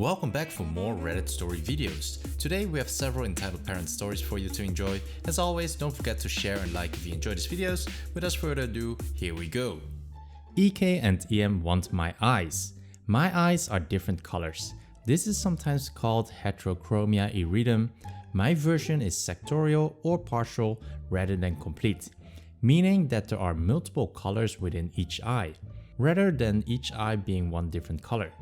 Welcome back for more Reddit story videos. Today we have several entitled parent stories for you to enjoy. As always, don't forget to share and like if you enjoy these videos. Without further ado, here we go. EK and EM want my eyes. My eyes are different colors. This is sometimes called heterochromia iridum. My version is sectorial or partial rather than complete, meaning that there are multiple colors within each eye, rather than each eye being one different color.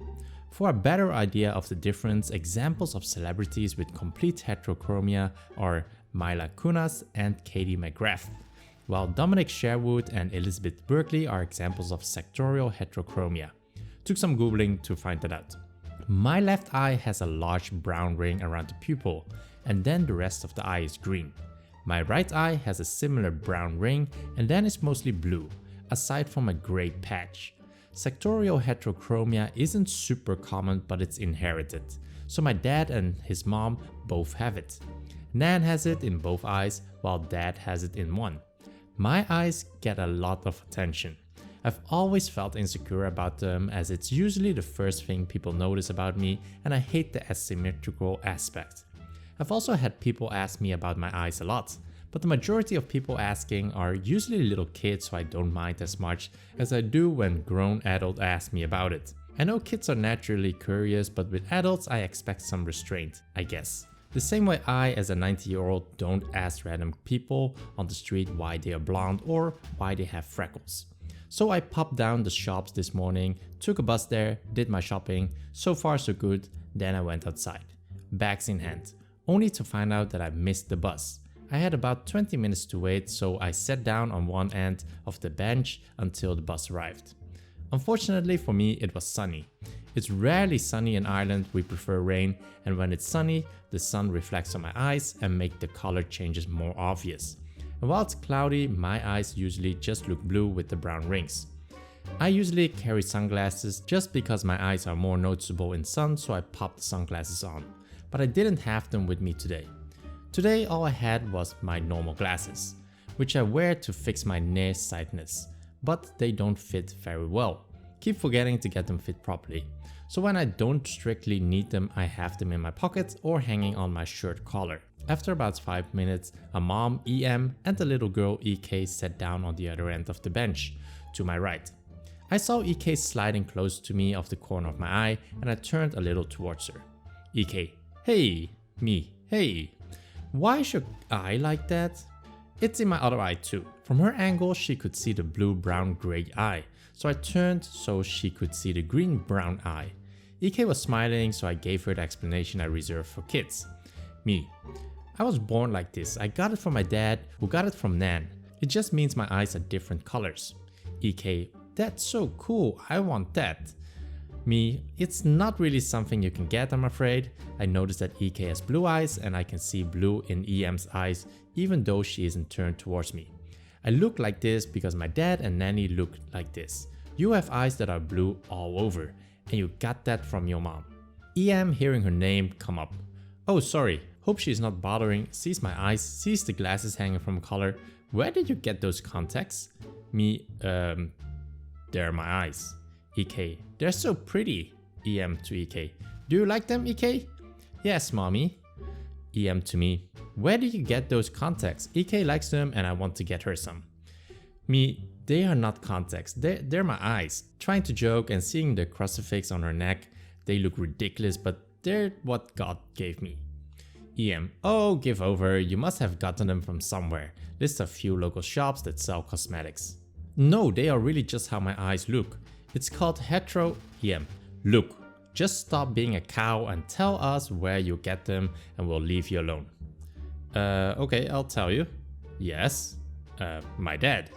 For a better idea of the difference, examples of celebrities with complete heterochromia are Mila Kunis and Katie McGrath, while Dominic Sherwood and Elizabeth Berkley are examples of sectorial heterochromia. Took some googling to find that out. My left eye has a large brown ring around the pupil, and then the rest of the eye is green. My right eye has a similar brown ring and then is mostly blue, aside from a gray patch. Sectorial heterochromia isn't super common, but it's inherited, so my dad and his mom both have it. Nan has it in both eyes, while dad has it in one. My eyes get a lot of attention. I've always felt insecure about them, as it's usually the first thing people notice about me, and I hate the asymmetrical aspect. I've also had people ask me about my eyes a lot, but the majority of people asking are usually little kids, so I don't mind as much as I do when grown adults ask me about it. I know kids are naturally curious, but with adults I expect some restraint, I guess. The same way I, as a 90-year-old, don't ask random people on the street why they are blonde or why they have freckles. So I popped down the shops this morning, took a bus there, did my shopping, so far so good, then I went outside, bags in hand, only to find out that I missed the bus. I had about 20 minutes to wait, so I sat down on one end of the bench until the bus arrived. Unfortunately for me, it was sunny. It's rarely sunny in Ireland, we prefer rain, and when it's sunny, the sun reflects on my eyes and makes the color changes more obvious. And while it's cloudy, my eyes usually just look blue with the brown rings. I usually carry sunglasses just because my eyes are more noticeable in sun, so I popped the sunglasses on. But I didn't have them with me today. Today all I had was my normal glasses, which I wear to fix my nearsightedness, but they don't fit very well. Keep forgetting to get them fit properly. So when I don't strictly need them, I have them in my pocket or hanging on my shirt collar. After about 5 minutes, a mom, EM, and a little girl, EK, sat down on the other end of the bench, to my right. I saw EK sliding close to me off the corner of my eye, and I turned a little towards her. EK, hey. Me, hey. Why is your eye like that? It's in my other eye too. From her angle, she could see the blue, brown, gray eye, so I turned so she could see the green, brown eye. EK was smiling, so I gave her the explanation I reserve for kids. Me, I was born like this. I got it from my dad, who got it from Nan. It just means my eyes are different colors. EK, that's so cool, I want that. Me, it's not really something you can get, I'm afraid. I noticed that EK has blue eyes and I can see blue in EM's eyes even though she isn't turned towards me. I look like this because my dad and Nanny look like this. You have eyes that are blue all over, and you got that from your mom. EM, hearing her name come up. Oh sorry, hope she's not bothering, sees my eyes, sees the glasses hanging from collar. Where did you get those contacts? Me, they're my eyes. EK, they're so pretty. EM to EK, do you like them, EK? Yes, mommy. EM to me, where did you get those contacts? EK likes them and I want to get her some. Me, they are not contacts, they're my eyes. Trying to joke and seeing the crucifix on her neck, they look ridiculous, but they're what God gave me. EM, oh, give over, you must have gotten them from somewhere. List a few local shops that sell cosmetics. No, they are really just how my eyes look. It's called hetero. EM, look, just stop being a cow and tell us where you get them and we'll leave you alone. Okay, I'll tell you. Yes, my dad.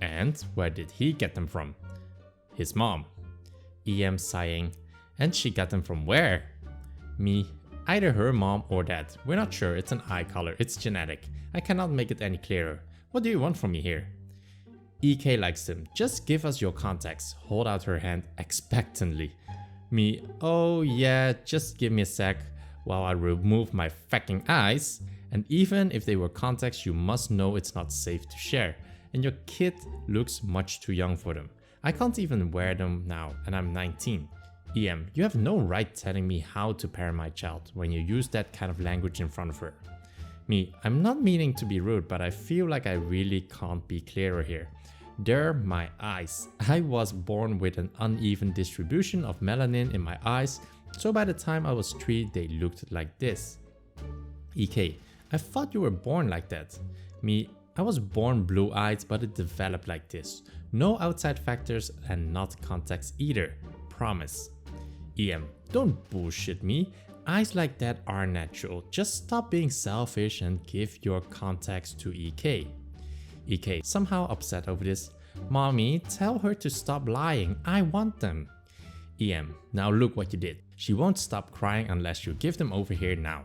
And where did he get them from? His mom. EM sighing, and she got them from where? Me, either her mom or dad. We're not sure, it's an eye color, it's genetic. I cannot make it any clearer. What do you want from me here? EK likes them. Just give us your contacts. Hold out her hand expectantly. Me, oh yeah, just give me a sec while I remove my fucking eyes. And even if they were contacts, you must know it's not safe to share. And your kid looks much too young for them. I can't even wear them now and I'm 19. EM, you have no right telling me how to parent my child when you use that kind of language in front of her. Me, I'm not meaning to be rude, but I feel like I really can't be clearer here. They're my eyes. I was born with an uneven distribution of melanin in my eyes, so by the time I was 3, they looked like this. EK, I thought you were born like that. Me, I was born blue-eyed, but it developed like this. No outside factors and not context either. Promise. EM, don't bullshit me. Eyes like that are natural. Just stop being selfish and give your context to EK. EK, somehow upset over this. Mommy, tell her to stop lying. I want them. EM, now look what you did. She won't stop crying unless you give them over here now.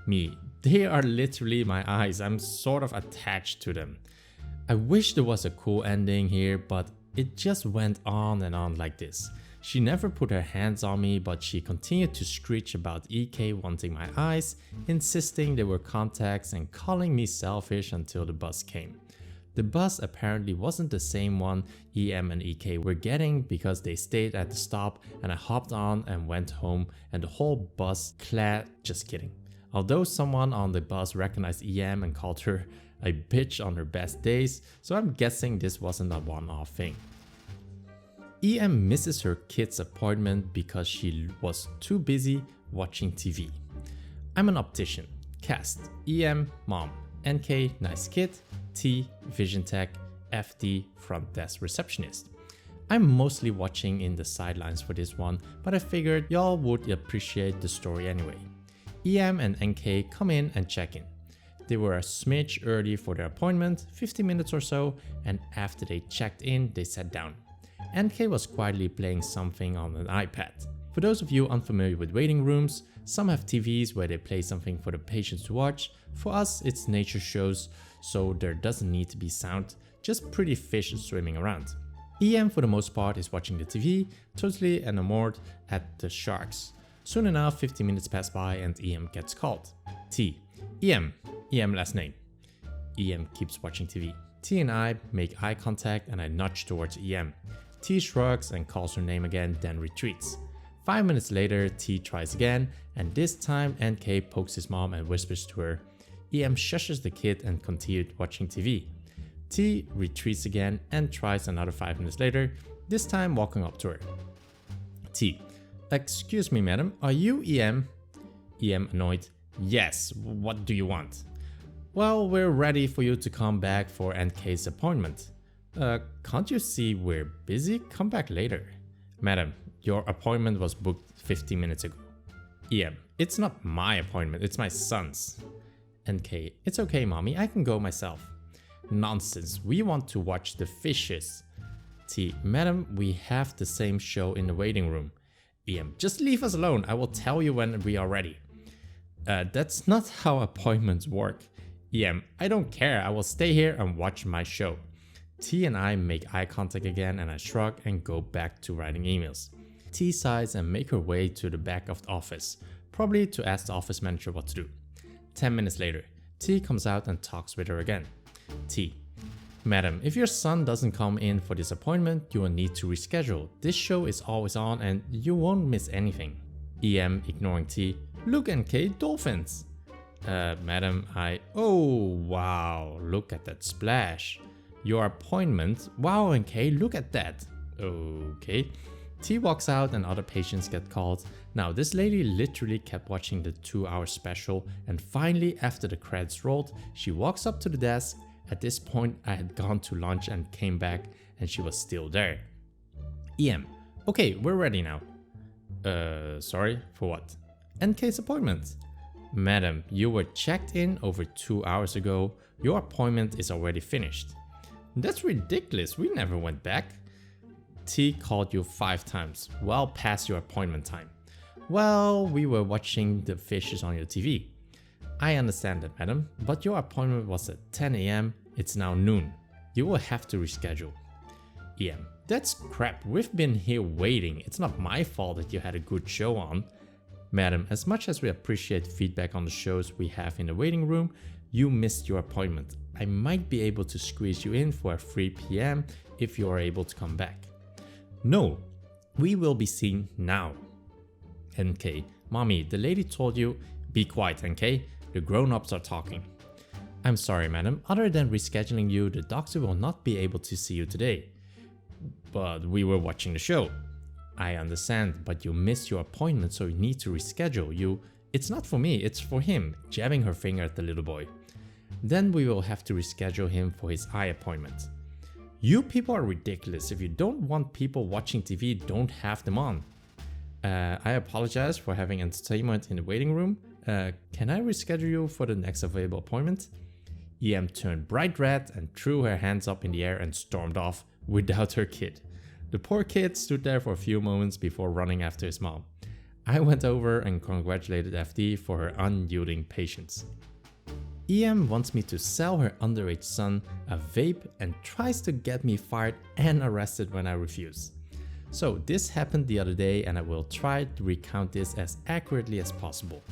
Me, they are literally my eyes. I'm sort of attached to them. I wish there was a cool ending here, but it just went on and on like this. She never put her hands on me, but she continued to screech about EK wanting my eyes, insisting they were contacts and calling me selfish until the bus came. The bus apparently wasn't the same one EM and EK were getting because they stayed at the stop and I hopped on and went home and the whole bus just kidding. Although someone on the bus recognized EM and called her a bitch on her best days, so I'm guessing this wasn't a one-off thing. EM misses her kid's appointment because she was too busy watching TV. I'm an optician. Cast: EM, mom. NK, nice kid. T, vision tech. FD, front desk receptionist. I'm mostly watching in the sidelines for this one, but I figured y'all would appreciate the story anyway. EM and NK come in and check in. They were a smidge early for their appointment, 50 minutes or so, and after they checked in, they sat down. NK was quietly playing something on an iPad. For those of you unfamiliar with waiting rooms, some have TVs where they play something for the patients to watch. For us, it's nature shows, so there doesn't need to be sound, just pretty fish swimming around. EM for the most part is watching the TV, totally enamored at the sharks. Soon enough, 50 minutes pass by and EM gets called. T. EM last name. EM keeps watching TV. T and I make eye contact and I nudge towards EM. T shrugs and calls her name again, then retreats. 5 minutes later, T tries again, and this time NK pokes his mom and whispers to her. EM shushes the kid and continued watching TV. T retreats again and tries another 5 minutes later, this time walking up to her. T. Excuse me, madam, are you EM? EM annoyed. Yes, what do you want? Well, we're ready for you to come back for NK's appointment. Can't you see we're busy? Come back later. Madam, your appointment was booked 15 minutes ago. EM, it's not my appointment, it's my son's. NK, it's okay, mommy, I can go myself. Nonsense, we want to watch the fishes. T, madam, we have the same show in the waiting room. EM, just leave us alone, I will tell you when we are ready. That's not how appointments work. EM, I don't care, I will stay here and watch my show. T and I make eye contact again and I shrug and go back to writing emails. T sighs and make her way to the back of the office, probably to ask the office manager what to do. 10 minutes later, T comes out and talks with her again. T, madam, if your son doesn't come in for this appointment, you will need to reschedule. This show is always on and you won't miss anything. EM, ignoring T, look NK, dolphins. Madam, oh wow, look at that splash. Your appointment, wow NK, look at that. Okay. T walks out and other patients get called. Now this lady literally kept watching the 2-hour special and finally after the credits rolled, she walks up to the desk. At this point I had gone to lunch and came back and she was still there. EM, okay, we're ready now. Sorry, for what? NK's appointment. Madam, you were checked in over 2 hours ago. Your appointment is already finished. That's ridiculous, we never went back. T called you 5 times, well past your appointment time. Well, we were watching the fishes on your TV. I understand that, madam, but your appointment was at 10 AM, it's now noon. You will have to reschedule. EM, that's crap, we've been here waiting, it's not my fault that you had a good show on. Madam, as much as we appreciate feedback on the shows we have in the waiting room, you missed your appointment. I might be able to squeeze you in for a 3 PM if you are able to come back. No, We will be seen now. NK, Mommy, the lady told you, be quiet, NK. The grown-ups are talking. I'm sorry, madam. Other than rescheduling you, the doctor will not be able to see you today. But we were watching the show. I understand, but you missed your appointment, so you need to reschedule. It's not for me, it's for him, jabbing her finger at the little boy. Then we will have to reschedule him for his eye appointment. You people are ridiculous. If you don't want people watching TV, don't have them on. I apologize for having entertainment in the waiting room. Can I reschedule you for the next available appointment? EM turned bright red and threw her hands up in the air and stormed off without her kid. The poor kid stood there for a few moments before running after his mom. I went over and congratulated FD for her unyielding patience. EM wants me to sell her underage son a vape and tries to get me fired and arrested when I refuse. So this happened the other day and I will try to recount this as accurately as possible.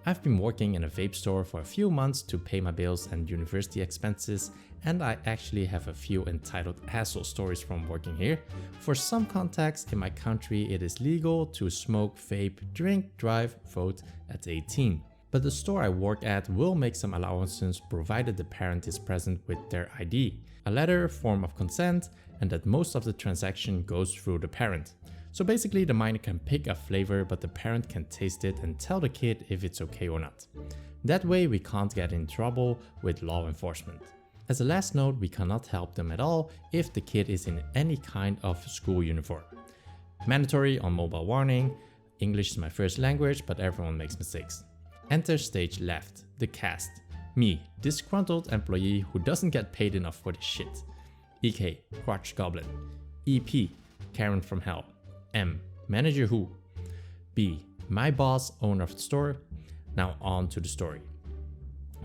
I've been working in a vape store for a few months to pay my bills and university expenses, and I actually have a few entitled asshole stories from working here. For some context, in my country it is legal to smoke, vape, drink, drive, vote at 18. But the store I work at will make some allowances provided the parent is present with their ID, a letter, form of consent, and that most of the transaction goes through the parent. So basically the minor can pick a flavor, but the parent can taste it and tell the kid if it's okay or not. That way we can't get in trouble with law enforcement. As a last note, we cannot help them at all if the kid is in any kind of school uniform. Mandatory on mobile warning. English is my first language, but everyone makes mistakes. Enter stage left, the cast. Me, disgruntled employee who doesn't get paid enough for this shit. EK, crotch goblin. EP, Karen from hell. M, manager who. B, my boss, owner of the store. Now on to the story.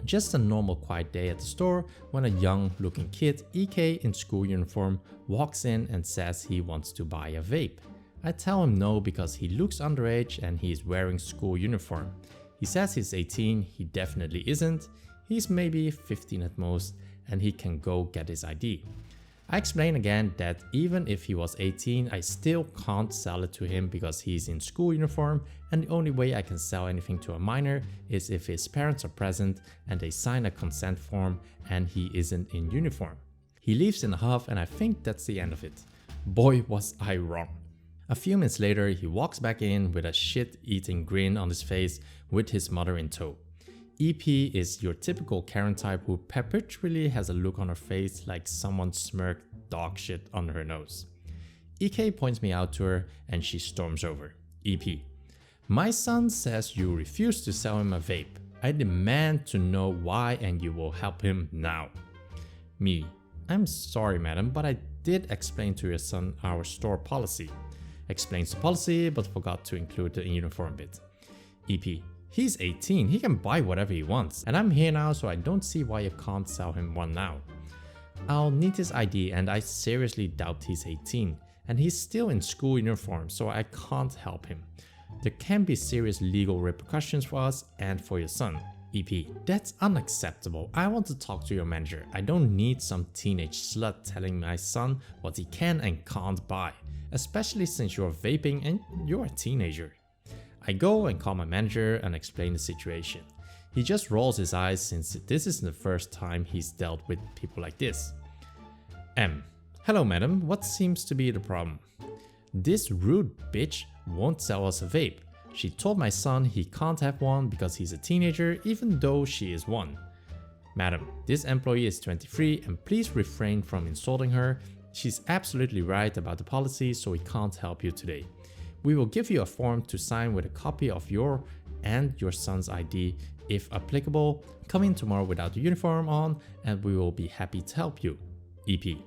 Just a normal quiet day at the store when a young looking kid, EK in school uniform, walks in and says he wants to buy a vape. I tell him no because he looks underage and he is wearing school uniform. He says he's 18, he definitely isn't. He's maybe 15 at most and he can go get his ID. I explain again that even if he was 18, I still can't sell it to him because he's in school uniform, and the only way I can sell anything to a minor is if his parents are present and they sign a consent form and he isn't in uniform. He leaves in a huff and I think that's the end of it. Boy, was I wrong. A few minutes later, he walks back in with a shit-eating grin on his face with his mother in tow. EP is your typical Karen type who perpetually has a look on her face like someone smirked dog shit under her nose. EK points me out to her and she storms over. EP, my son says you refuse to sell him a vape. I demand to know why and you will help him now. Me, I'm sorry madam, but I did explain to your son our store policy. Explains the policy but forgot to include the uniform bit. EP, he's 18, he can buy whatever he wants, and I'm here now so I don't see why you can't sell him one now. I'll need his ID and I seriously doubt he's 18, and he's still in school uniform so I can't help him. There can be serious legal repercussions for us and for your son. EP, that's unacceptable. I want to talk to your manager. I don't need some teenage slut telling my son what he can and can't buy, especially since you're vaping and you're a teenager. I go and call my manager and explain the situation. He just rolls his eyes since this isn't the first time he's dealt with people like this. M, hello madam, what seems to be the problem? This rude bitch won't sell us a vape. She told my son he can't have one because he's a teenager even though she is one. Madam, this employee is 23 and please refrain from insulting her. She's absolutely right about the policy, so we can't help you today. We will give you a form to sign with a copy of your and your son's ID if applicable. Come in tomorrow without the uniform on and we will be happy to help you. EP,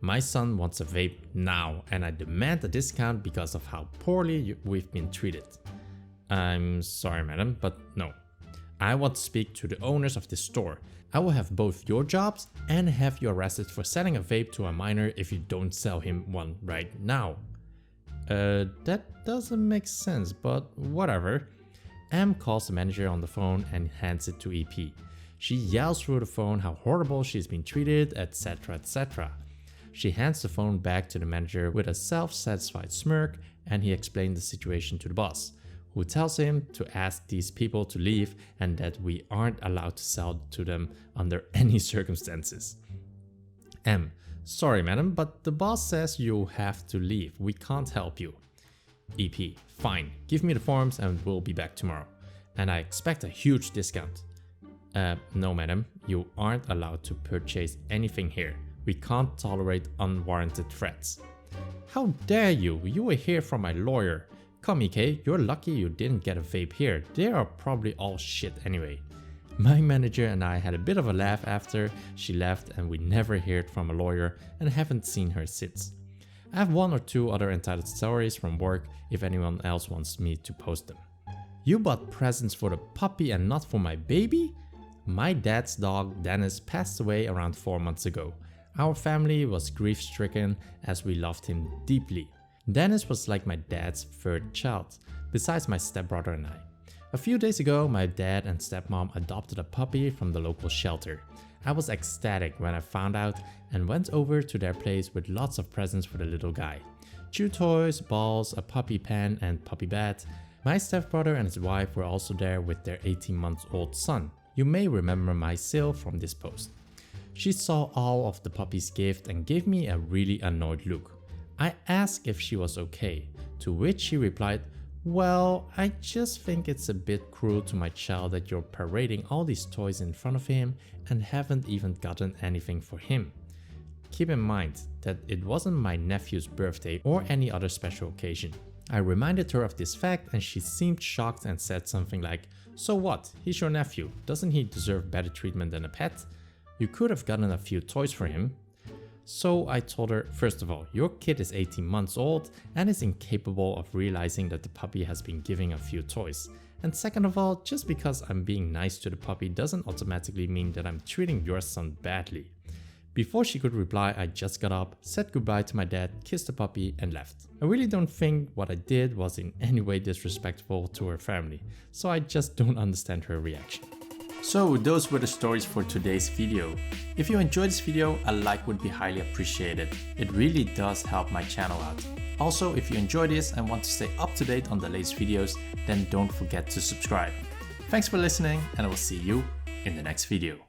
my son wants a vape now and I demand a discount because of how poorly we've been treated. I'm sorry madam, but no. I want to speak to the owners of this store. I will have both your jobs and have you arrested for selling a vape to a minor if you don't sell him one right now. That doesn't make sense, but whatever. M calls the manager on the phone and hands it to EP. She yells through the phone how horrible she's been treated, etc, etc. She hands the phone back to the manager with a self-satisfied smirk and he explained the situation to the boss, who tells him to ask these people to leave and that we aren't allowed to sell to them under any circumstances. M: Sorry madam, but the boss says you have to leave. We can't help you. EP: Fine, give me the forms and we'll be back tomorrow. And I expect a huge discount. No madam, you aren't allowed to purchase anything here. We can't tolerate unwarranted threats. How dare you? You will hear from my lawyer. Come EK, you're lucky you didn't get a vape here. They are probably all shit anyway. My manager and I had a bit of a laugh after she left, and we never heard from a lawyer and haven't seen her since. I have 1 or 2 other entitled stories from work if anyone else wants me to post them. You bought presents for the puppy and not for my baby? My dad's dog Dennis passed away around 4 months ago. Our family was grief-stricken as we loved him deeply. Dennis was like my dad's 3rd child, besides my stepbrother and I. A few days ago, my dad and stepmom adopted a puppy from the local shelter. I was ecstatic when I found out and went over to their place with lots of presents for the little guy. Chew toys, balls, a puppy pen and puppy bed. My stepbrother and his wife were also there with their 18-month-old son. You may remember my Sil from this post. She saw all of the puppy's gift and gave me a really annoyed look. I asked if she was okay, to which she replied, "Well, I just think it's a bit cruel to my child that you're parading all these toys in front of him and haven't even gotten anything for him." Keep in mind that it wasn't my nephew's birthday or any other special occasion. I reminded her of this fact and she seemed shocked and said something like, "So what? He's your nephew. Doesn't he deserve better treatment than a pet? You could have gotten a few toys for him." So I told her, first of all, your kid is 18 months old and is incapable of realizing that the puppy has been giving a few toys. And second of all, just because I'm being nice to the puppy doesn't automatically mean that I'm treating your son badly. Before she could reply, I just got up, said goodbye to my dad, kissed the puppy and left. I really don't think what I did was in any way disrespectful to her family, so I just don't understand her reaction. So those were the stories for today's video. If you enjoyed this video, a like would be highly appreciated. It really does help my channel out. Also, if you enjoy this and want to stay up to date on the latest videos, then don't forget to subscribe. Thanks for listening and I will see you in the next video.